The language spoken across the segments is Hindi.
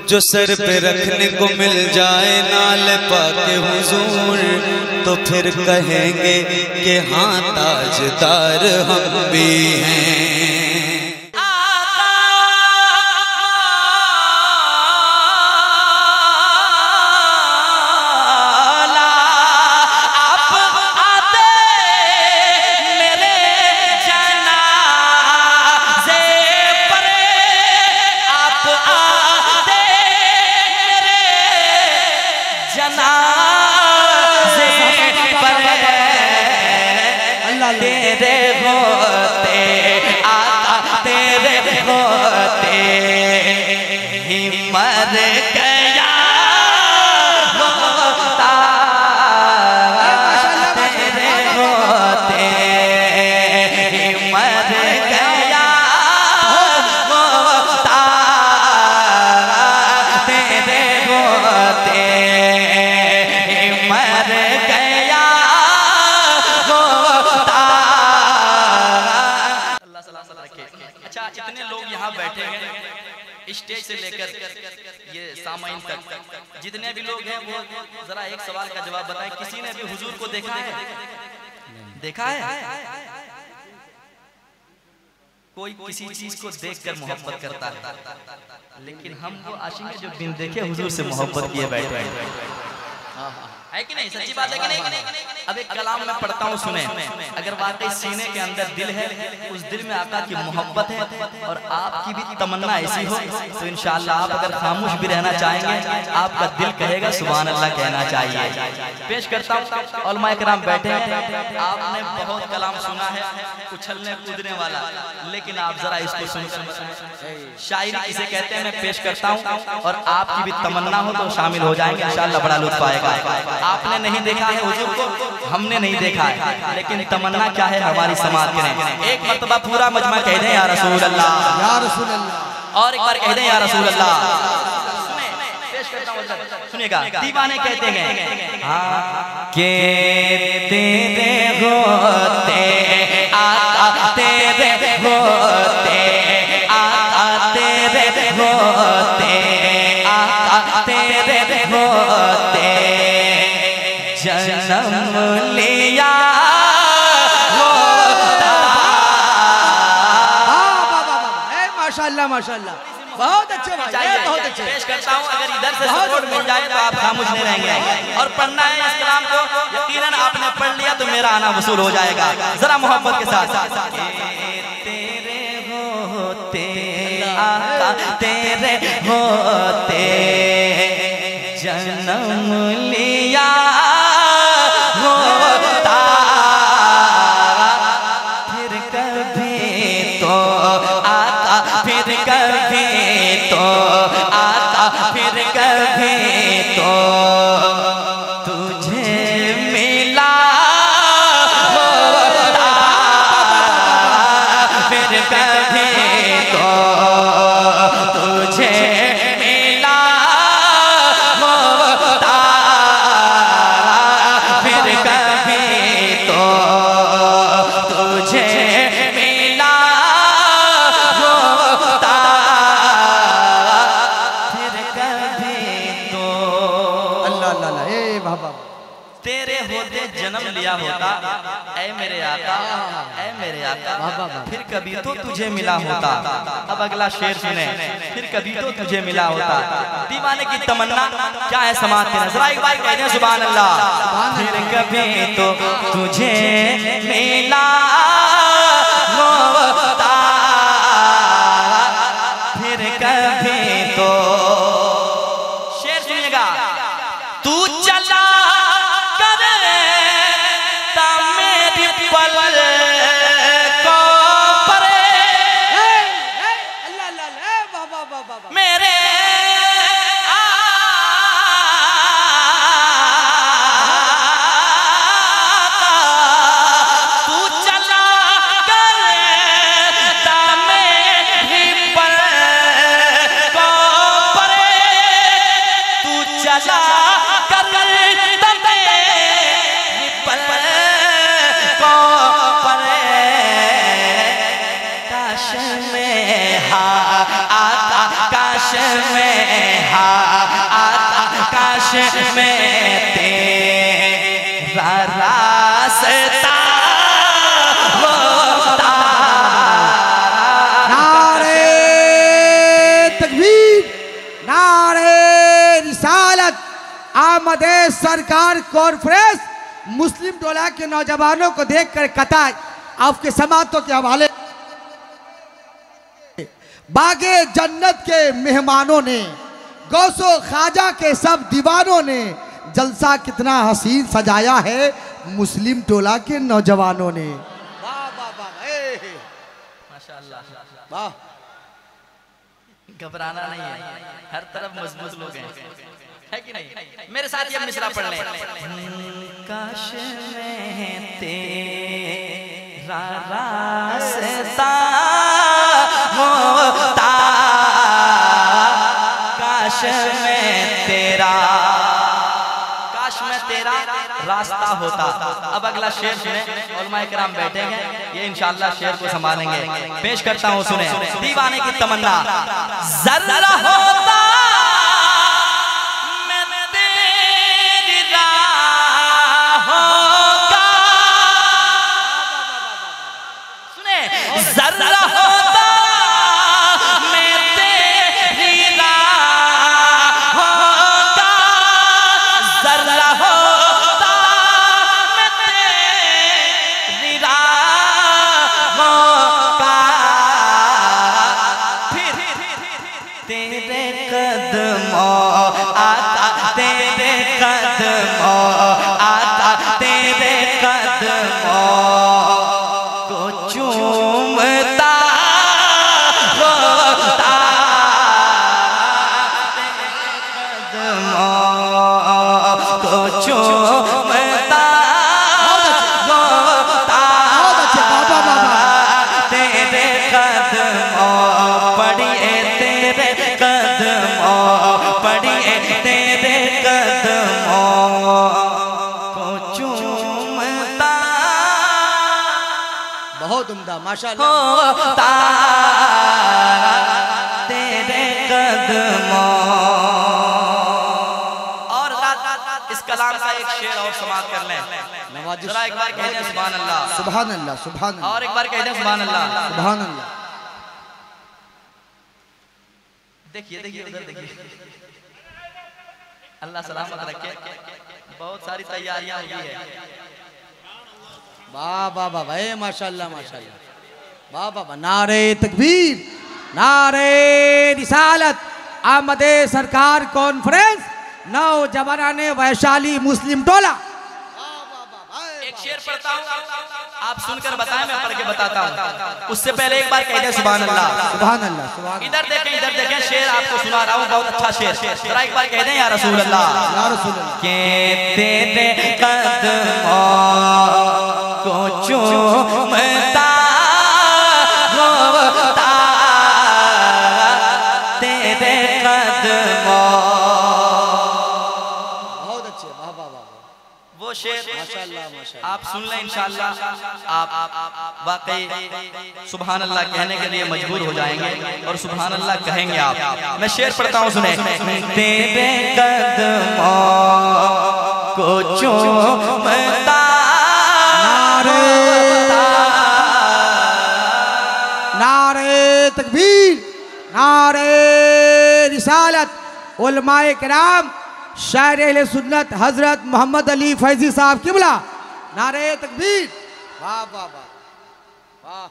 जो सर पे रखने को मिल जाए नाल पाके हुजूर, तो फिर कहेंगे कि हाँ ताजदार हम भी हैं। तेरे होते आका तेरे होते ही मर गया होता, तेरे होते ही मर गया होता, तेरे होते ही मर गया होता। अच्छा, इतने लोग यहाँ बैठे हैं स्टेज से लेकर ये सामाइन तक, जितने भी लोग हैं वो जरा एक सवाल का जवाब बताएं, किसी ने भी हुजूर को देखा है? देखा है? कोई किसी चीज को देखकर मोहब्बत करता है, लेकिन हम वो आशिक हैं जो बिन देखे हुजूर से मोहब्बत किए बैठे हैं, है कि नहीं? सच्ची बात है कि नहीं? अब एक कलाम में पढ़ता हूँ, सुने। अगर वाकई सीने के अंदर दिल है, उस दिल में आका की मोहब्बत है और आपकी भी तमन्ना ऐसी हो, तो इंशाअल्लाह आप अगर खामोश भी रहना चाहेंगे, आपका दिल कहेगा सुभान अल्लाह कहना चाहिए। पेश करता हूँ, उलमाए किराम बैठे हैं, आपने बहुत कलाम सुना है उछलने कूदने वाला, लेकिन आप जरा इसको सुन, शायरी किसे कहते हैं मैं पेश करता हूँ, और आपकी भी तमन्ना हो तो शामिल हो जाएंगे इंशाअल्लाह, बड़ा लुत्फ आएगा। आपने नहीं देखा है हुजूर को, हमने नहीं देखा है, लेकिन तमन्ना क्या है हमारी समाज के। एक मर्तबा पूरा मजमा कह दें या रसूल अल्लाह, या रसूल अल्लाह, और एक बार कह दें या रसूल अल्लाह। सुनिएगा, दीवाने कहते हैं के तेरे होते आका तेरे होते आका तेरे होते आका तेरे होते जन्म लिया होता। माशाल्लाह माशाल्लाह, बहुत अच्छे भाई, बहुत अच्छे। पेश करता हूँ, अगर इधर से सपोर्ट मिल जाए तो आप खामोश नहीं रहेंगे, और पढ़ना है इस कलाम को, यकीनन आपने पढ़ लिया तो मेरा आना वसूल हो जाएगा। जरा मोहब्बत के साथ, तेरे होते आका तेरे होते जन्म लिया होता, फिर कभी तो आका, फिर कभी तो आका, फिर कभी तो तुझे मिला होता, फिर कभी तो तुझे मिला होता, फिर कभी तो तुझे मिला होता, फिर कभी तो अल्लाह अल्लाह, ए बाबा तेरे होते जन्म लिया होता, ऐ मेरे आका, ऐ मेरे आका, फिर कभी तो तुझे मिला होता। अब अगला शेर सुने, फिर कभी तो तुझे मिला होता। दीवाने की तमन्ना क्या है समाज के, नजरा एक बार कह दें सुभान अल्लाह। फिर कभी तो तुझे मिला होता, फिर कभी तो, शेर सुनिएगा, तू चला मेरे आका, तू चला में तेरा रास्ता होता। नारे तकबीर, नारे रिसालत। आमदे सरकार कॉन्फ्रेंस मुस्लिम टोला के नौजवानों को देखकर कताई आपके समातों के हवाले। बागे जन्नत के मेहमानों ने, गौसो ख्वाजा के सब दीवानों ने जलसा कितना हसीन सजाया है मुस्लिम टोला के नौजवानों ने। वाह वाह वाह, माशाअल्लाह, वाह। घबराना नहीं है, हर तरफ मजबूत लोग हैं, है कि नहीं? मेरे साथ ये मिसरा पढ़ लें। काश में तेरा रास्ता होता, काश में तेरा, काश में तेरा रास्ता होता। अब अगला शेर सुने, उलमाए किराम बैठेंगे, ये इंशाअल्लाह शेर को संभालेंगे। पेश करता हूँ, सुने। दीवाने की तमन्ना। जर्रा होता मैं तेरी राहों का, सुने। जर्रा होता मैं तेरी राहों का, जर्रा होता मैं तेरी राहों का, फिर तेरे कदमों आता, तेरे कदमों आता, तेरे कदमों को चूमता होता, तेरे कदमों को चूमता होता, तेरे कदमों पड़िए, तेरे कदमों पड़िए, तेरे कदमों को चूमता बहुत उम्दा, माशाअल्लाह। होता, तेरे कदमों। और इस कलाम का एक शेर और समाप्त कर लें। जरा एक बार कह दें सुभान अल्लाह, सुभान अल्लाह, सुभान अल्लाह, और एक बार कह दें सुभान अल्लाह, सुभान अल्लाह। देखिए देखिए उधर देखिए, अल्लाह सलामत रखे। बहुत सारी तैयारियां हुई है। वाह वाह वाह भाई, माशाअल्लाह माशाअल्लाह, वाह वाह वाह। नारे तकबीर, नारे रिसालत। आमदे सरकार कॉन्फ्रेंस नौजवानाने वैशाली मुस्लिम टोला। एक शेर पढ़ता हूँ, आप सुनकर बताएं, मैं पढ़ के बताता हूँ। उससे पहले एक बार कह दें सुभान अल्लाह, सुभान अल्लाह, सुभान। इधर देखें शेर आपको सुना रहा हूँ, बहुत अच्छा शेर। जरा एक बार कह दें या रसूल अल्लाह, या रसूल अल्लाह। के तेरे कदमों को चूमता होता, तेरे कदमों। बहुत अच्छे, वाह वाह वाह। वो शेर माशाअल्लाह माशाअल्लाह। आप सुन लें, इंशाअल्लाह आप वाकई सुभान अल्लाह कहने के लिए मजबूर हो जाएंगे और सुभान अल्लाह कहेंगे आप। मैं शेर पढ़ता हूँ, सुने। तेरे कदमों को चूमता, नारे तकबीर, नारे रिसालत। उलमाए किराम, शायर अहले सुन्नत हजरत मोहम्मद अली फैजी साहब किबला। नारे तकबीर, वाह वाह वाह वाह।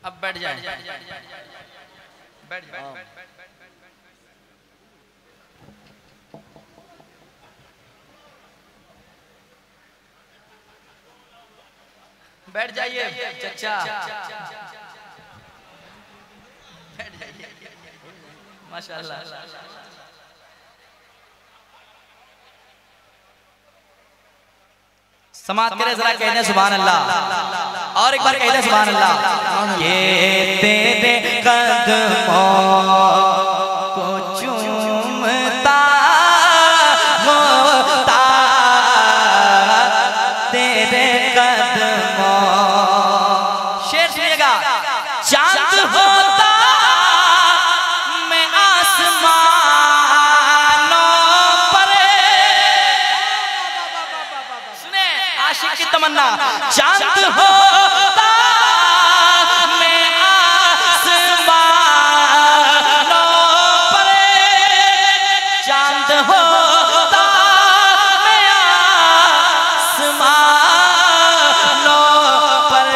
अब बैठ जाए, बैठ जाए। बैठ जाइए चचा, बैठ जाइए, माशाअल्लाह। समाप्त करें, जरा कह दें सुभान अल्लाह, और एक बार कह दें सुभान अल्लाह। ये तेरे कदमों को चूमता होता, तेरे कदमों। शेर सुनिएगा। होता मैं आसमानों पर। सुने आशिक की तमन्ना, चांद होता मैं आसमानों पर, चांद होता मैं आसमानों पर,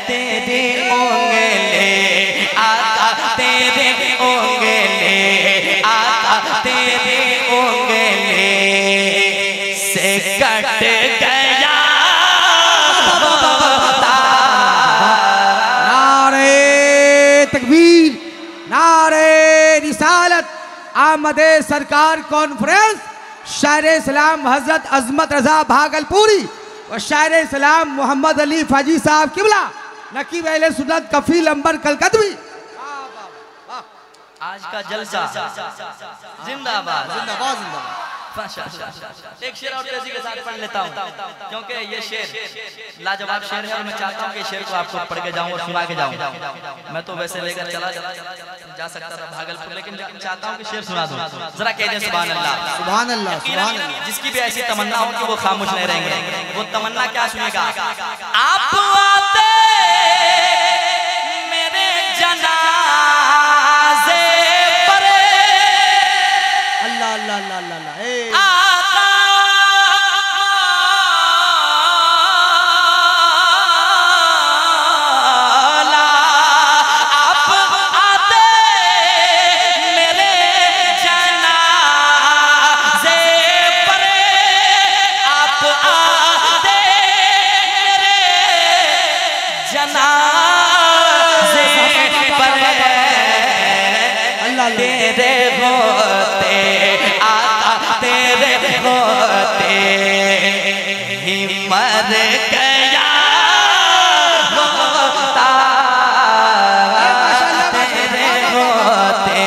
तेरे उंगली आका, तेरे उंगली आका, तेरे उंगली से कट गया नारे तकबीर, नारे रिसालत, आमदे सरकार कॉन्फ्रेंस, शायर इस्लाम हजरत अजमत रजा भागलपुरी और शायर इस्लाम मोहम्मद अली फाजी साहब किबला नकीब अहले सुन्नत कफील अंबर कलकतवी। आज का जलसा जिंदाबाद जिंदाबाद जिंदाबाद। एक शेर और तेजी के साथ पढ़ लेता हूँ क्योंकि ये शेर लाजवाब शेर है और मैं चाहता हूँ कि शेर को आपको पढ़ के जाऊँ और सुना के जाऊँ। मैं तो वैसे लेकर चला जा सकता था भागलपुर, लेकिन चाहता हूँ कि शेर सुना दूँ। जरा कह दें सुभान अल्लाह, सुभान अल्लाह, सुभान अल्लाह। जिसकी भी ऐसी तमन्ना होगी वो खामोश नहीं रहेंगे। वो तमन्ना क्या सुनेगा? आप आते मेरे जनाजे पर, अल्लाह अल्लाह अल्लाह अल्लाह। तेरे होते आका, तेरे होते ही मर गया होता, तेरे होते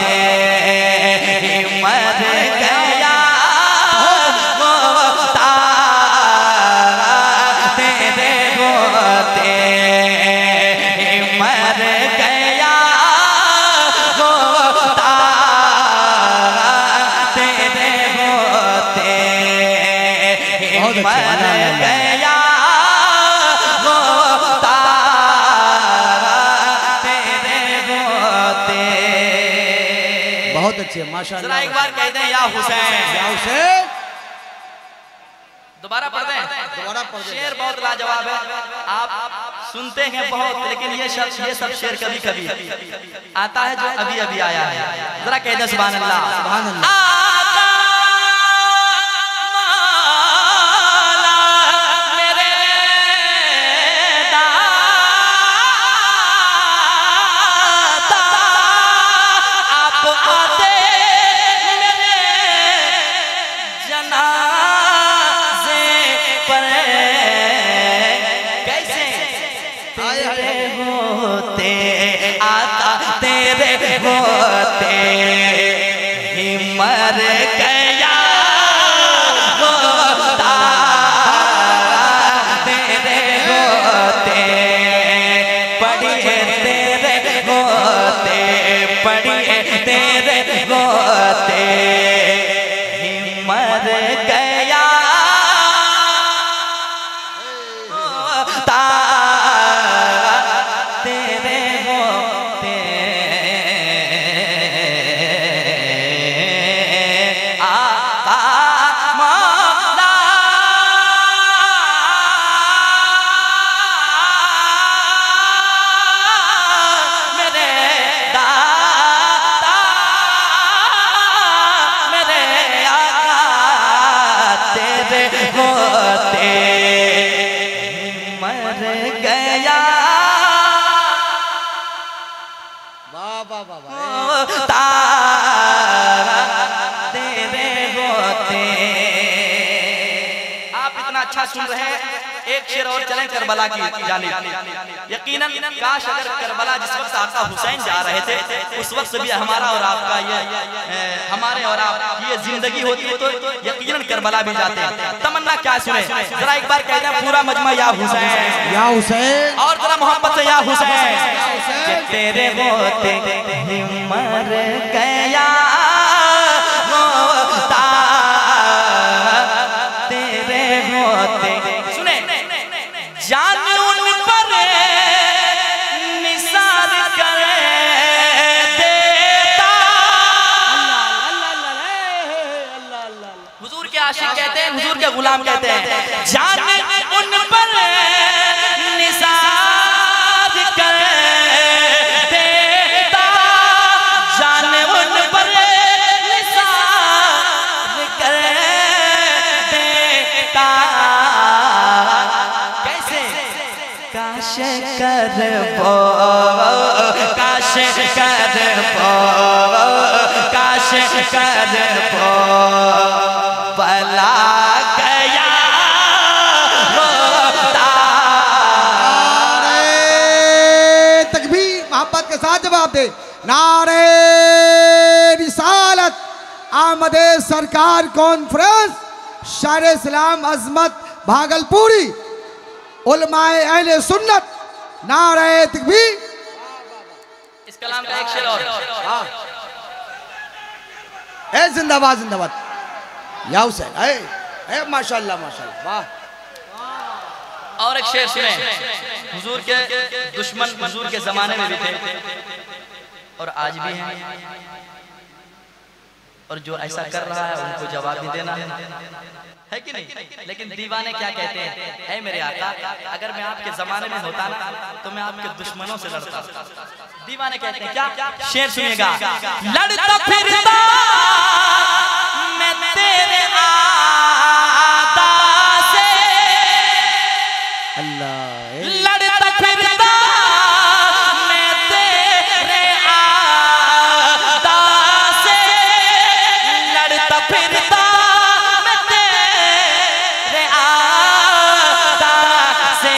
ही मर गया होता, तेरे होते ही मर गया होता, तेरे होते मर गया होता, तेरे होते। बहुत अच्छे माशाअल्लाह। जरा एक बार कह दें या हुसैन, या हुसैन। दोबारा पढ़ दें, दोबारा पढ़ दें। शेर बहुत लाजवाब है, आप सुनते हैं बहुत, लेकिन ये सब शेर कभी कभी आता है जो अभी अभी आया है। जरा कह दें सुभान अल्लाह, सुभान अल्लाह। होते ही मर गया होता, तेरे होते पढ़िए, तेरे होते पढ़िए, तेरे होते ही मर गया होता, तेरे होते सुन रहे हैं, एक शेर और चलें करबला की जानिब। यकीनन काश अगर करबला जिस वक्त आका हुसैन जा रहे थे उस वक्त भी हमारा और आपका ये हमारे और आप ये जिंदगी होती तो यकीनन करबला भी जाते। तमन्ना क्या सुने जरा एक बार कहते हैं पूरा मजमा या हुसैन या हुसैन, और जरा मोहब्बत से या हुसैन। कि तेरे होते ही मर गया होता, तेरे होते सुने जान उन पर निसार कर देता। हुजूर के आशिक कहते हैं, हुजूर के गुलाम कहते हैं जान उन पर निसार कर देता, जान उन पर निसार कर देता। कैसे काश कर पो, काश कर पो, काश कर पो भला गया होता। तकबीर मोहब्बत के साथ जवाब दे। नारे रिसालत, आमदे सरकार कॉन्फ्रेंस, शायर इस्लाम अजमत भागलपुरी, उलमाए अहले सुन्नत, नारे तकबीर। इस कलाम का एक शेर और ए जिंदाबाद जिंदाबाद या हुसैन, ए माशाल्लाह माशाल्लाह, वाह। और एक शेर सुने। हुजूर के दुश्मन हुजूर के जमाने में भी थे और आज भी हैं, और जो ऐसा कर रहा है उनको जवाब भी देना है कि नहीं। लेकिन दीवाने क्या कहते हैं, ऐ मेरे आका अगर मैं आपके जमाने में होता ना तो मैं आपके दुश्मनों से लड़ता। दीवाने कहते हैं क्या, शेर सुनिएगा। लड़ता फिरता मैं तेरे आदा से, अल्लाह, लड़ता फिरता मैं तेरे आदा से, लड़ता फिरता मैं तेरे आदा से,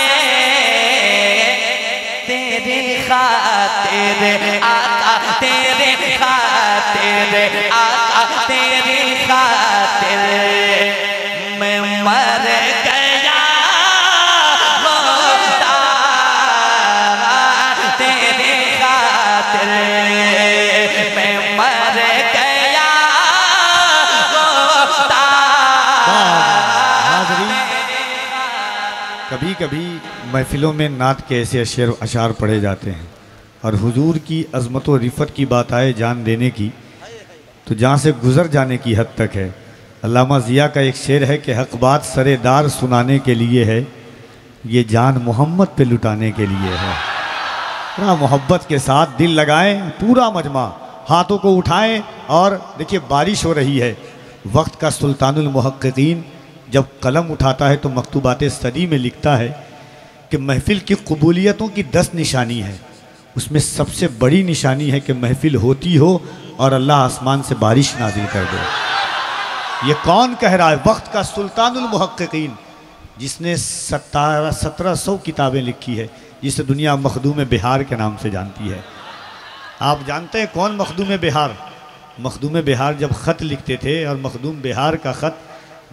तेरे खातिर आका, तेरे खातिर आका, तेरे खातिर मैं मर गया होता, तेरे खातिर मैं मर गया होता। कभी कभी महफिलों में नात के ऐसे अशार पढ़े जाते हैं और हुजूर की अज़मत व रिफ़त की बात आए जान देने की तो जहाँ से गुज़र जाने की हद तक है। अल्लामा ज़िया का एक शेर है कि हक़ बात सरेदार सुनाने के लिए है, ये जान मोहम्मद पे लुटाने के लिए है। पूरा मोहब्बत के साथ दिल लगाएं, पूरा मजमा हाथों को उठाएं। और देखिए बारिश हो रही है, वक्त का सुल्तानुल मुहक्किकीन जब कलम उठाता है तो मकतूबात सदी में लिखता है कि महफ़िल की कबूलियतों की 10 निशानी है, उसमें सबसे बड़ी निशानी है कि महफ़िल होती हो और अल्लाह आसमान से बारिश नाजिल कर दे। ये कौन कह रहा है? वक्त का सुल्तानुल मुहक्किकीन जिसने 1700 किताबें लिखी है, जिसे दुनिया मखदूम बिहार के नाम से जानती है। आप जानते हैं कौन मखदूम बिहार? मखदूम बिहार जब ख़त लिखते थे और मखदूम बिहार का ख़त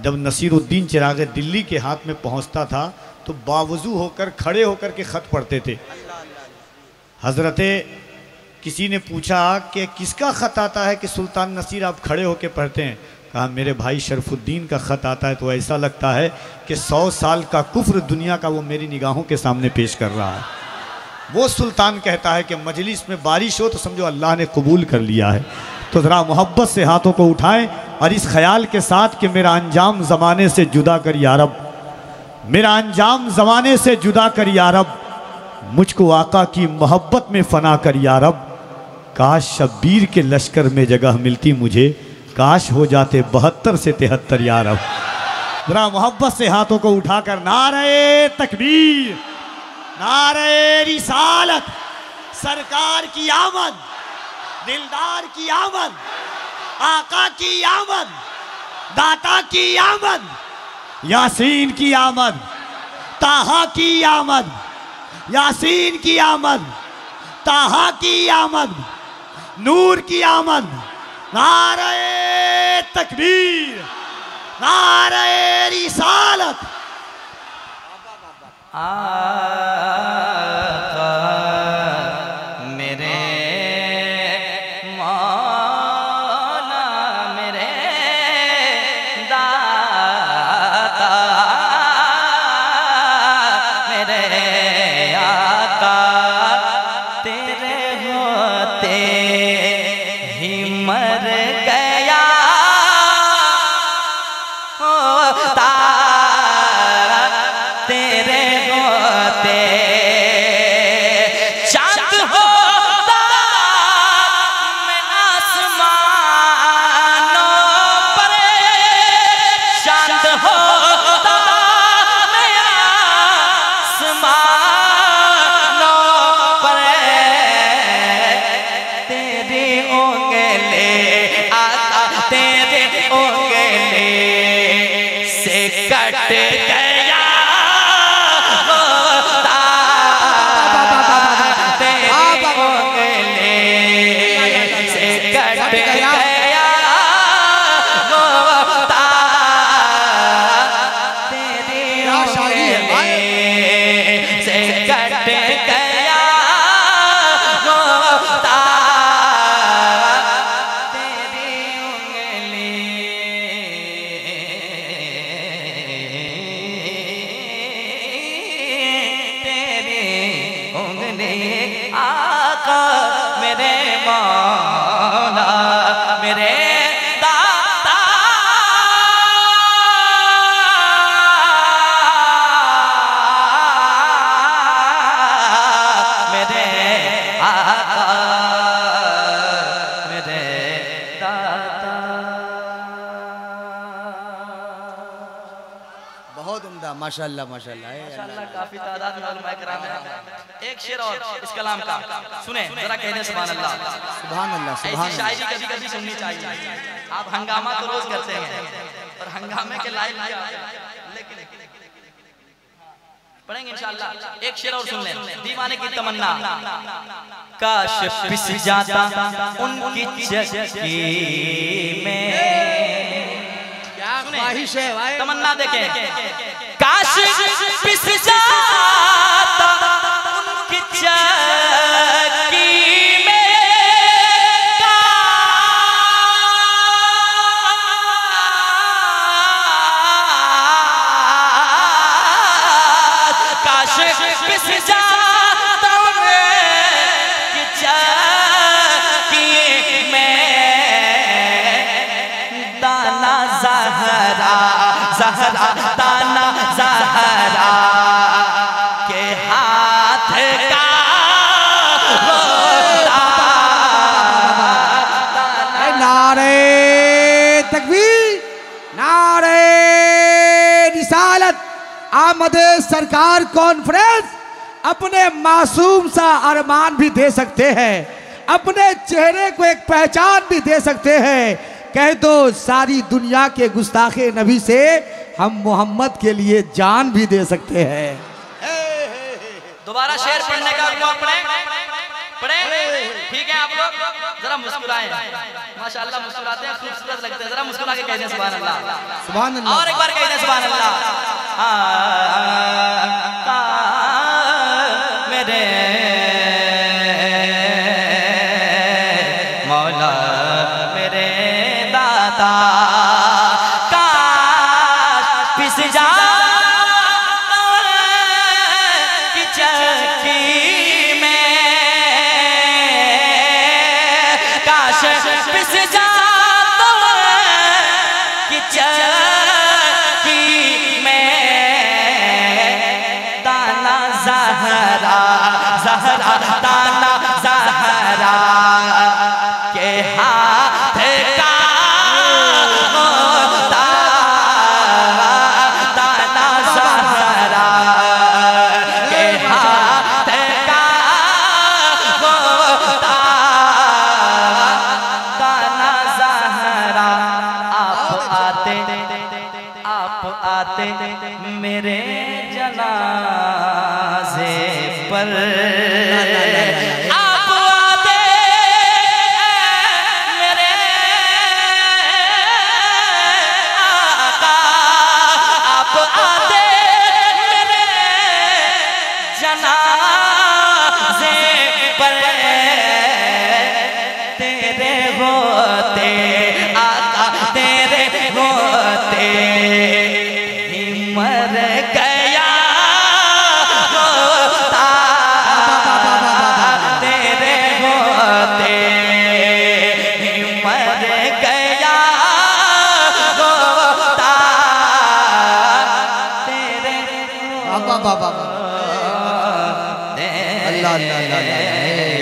जब नसीरुद्दीन चिराग दिल्ली के हाथ में पहुंचता था तो बावजू होकर खड़े होकर के ख़त पढ़ते थे। हज़रते किसी ने पूछा कि किसका ख़त आता है कि सुल्तान नसीर आप खड़े होकर पढ़ते हैं? कहा मेरे भाई शरफुद्दीन का ख़त आता है तो ऐसा लगता है कि 100 साल का कुफ्र दुनिया का वो मेरी निगाहों के सामने पेश कर रहा है। वो सुल्तान कहता है कि मजलिस में बारिश हो तो समझो अल्लाह ने कबूल कर लिया है। तो ज़रा मोहब्बत से हाथों को उठाएं और इस ख्याल के साथ कि मेरा अंजाम ज़माने से जुदा कर या रब, मेरा अंजाम ज़माने से जुदा कर या रब, मुझको आका की मोहब्बत में फ़ना कर या रब। काश शब्बीर के लश्कर में जगह मिलती मुझे, काश हो जाते 72 से 73 या रब। ज़रा मोहब्बत से हाथों को उठाकर नारे तकबीर, नारे रिसालत, सरकार की आमद, दिलदार की आमद, आका की आमद, दाता की आमद, यासीन की आमद, ताहा की आमद, यासीन की आमद, ताहा की आमद, नूर की आमद, नारे तकबीर, नारे रिसालत। आका मेरे मौला मेरे दाता मेरे आका तेरे होते ही मर गया होता तेरे होते चांद होता मैं आसमानों पर चांद होता मैं आसमानों पर तेरी उंगली आका तेरे उंगली से कट गया होता तेरी उंगली से कट गया होता तेरी उंगली से कट गया होता तेरी उंगली तेरी उंगली आका मेरे मौला मेरे दाता मेरे आका मेरे दाता। बहुत उम्दा, माशाल्लाह माशाल्लाह। माशाअल्लाह काफी तादाद में उलमाए किराम हैं। एक शेर और इस कलाम का सुने जरा कहने सुभान अल्लाह। सुभान अल्लाह ऐसी सुभान अल्लाह। शायरी कभी कभी सुननी चाहिए। आप हंगामा तो रोज करते हैं और हंगामे के लायक लेकिन पढ़ेंगे इंशाअल्लाह। एक शेर और सुन लें, दीवाने की तमन्ना। काश पिस जाता उनकी चक्की में, क्या ख्वाहिश है भाई। तमन्ना देखें। काश पिस जाता उनकी चक्की में, काश पिस जाता उनकी चक्की में, दाना ज़हरा ज़हरा दाना ज़हरा के हाथ का होता। नारे तकबीर, नारे रिसालत। आमदे सरकार कॉन्फ्रेंस अपने मासूम सा अरमान भी दे सकते हैं, अपने चेहरे को एक पहचान भी दे सकते हैं। कह दो सारी दुनिया के गुस्ताखे नबी से हम मोहम्मद के लिए जान भी दे सकते हैं। दोबारा शेर पढ़ने का पढ़े पढ़े ठीक है। आप लोग जरा मुस्कुराएं, माशाअल्लाह मुस्कुराते हैं, खूबसूरत लगते हैं। जरा मुस्कुरा के कह दें सुभान अल्लाह। सुभान अल्लाह। और एक बार कह दें सुभान अल्लाह। मेरे मौला मेरे दाता काश पिस जा की चक्की में, काश पिस जा की चक्की में, दाना ज़हरा ज़हरा दाना ज़हरा के हाथ का होता, दाना ज़हरा के हाथ का होता, दाना ज़हरा। आप आते मेरे जनाज़े पर आप आते मेरे आका, आप आते मेरे जनाजे पर, तेरे होते आका, तेरे होते ही मर गया होता, तेरे होते ही मर गया होता, तेरे बाबा बाबा अल्लाह अल्लाह अल्लाह